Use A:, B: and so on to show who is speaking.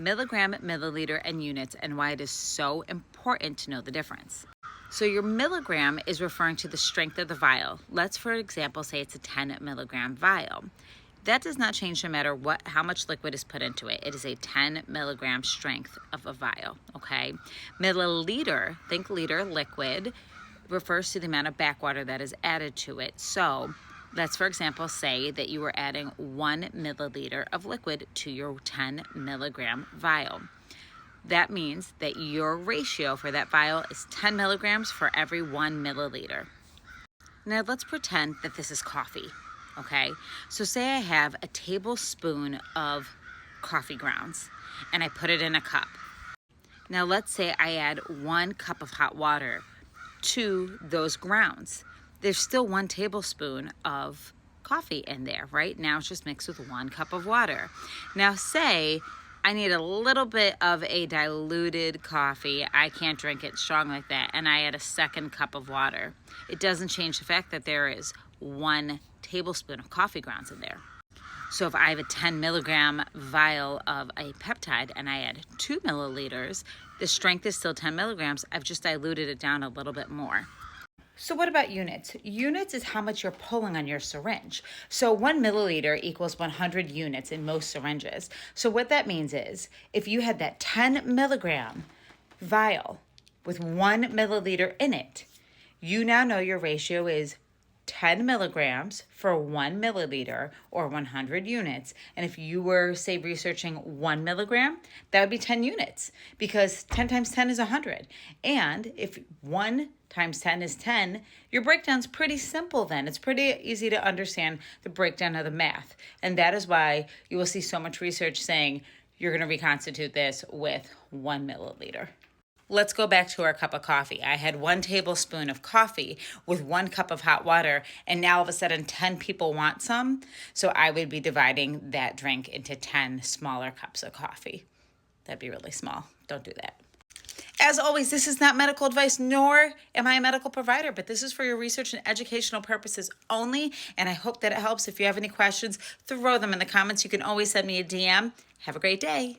A: milligram, milliliter, and units, and why it is so important to know the difference. So your milligram is referring to the strength of the vial. Let's, for example, say it's a 10 milligram vial. That does not change no matter how much liquid is put into it. It is a 10 milligram strength of a vial, okay? Milliliter, think liter, liquid, refers to the amount of backwater that is added to it. So let's, for example, say that you were adding 1 milliliter of liquid to your 10 milligram vial. That means that your ratio for that vial is 10 milligrams for every 1 milliliter. Now let's pretend that this is coffee, okay? So say I have a tablespoon of coffee grounds and I put it in a cup. Now let's say I add 1 cup of hot water to those grounds. There's still 1 tablespoon of coffee in there, right? Now it's just mixed with 1 cup of water. Now say I need a little bit of a diluted coffee. I can't drink it strong like that. And I add a 2nd cup of water. It doesn't change the fact that there is 1 tablespoon of coffee grounds in there. So if I have a 10 milligram vial of a peptide and I add 2 milliliters, the strength is still 10 milligrams. I've just diluted it down a little bit more. So what about units? Units is how much you're pulling on your syringe. So 1 milliliter equals 100 units in most syringes. So what that means is if you had that 10 milligram vial with 1 milliliter in it, you now know your ratio is 10 milligrams for 1 milliliter or 100 units. And if you were, say, researching 1 milligram, that would be 10 units because 10 times 10 is 100. And if 1 times 10 is 10, your breakdown's pretty simple then. It's pretty easy to understand the breakdown of the math. And that is why you will see so much research saying you're going to reconstitute this with 1 milliliter. Let's go back to our cup of coffee. I had 1 tablespoon of coffee with 1 cup of hot water, and now all of a sudden 10 people want some. So I would be dividing that drink into 10 smaller cups of coffee. That'd be really small. Don't do that. As always, this is not medical advice, nor am I a medical provider, but this is for your research and educational purposes only, and I hope that it helps. If you have any questions, throw them in the comments. You can always send me a DM. Have a great day.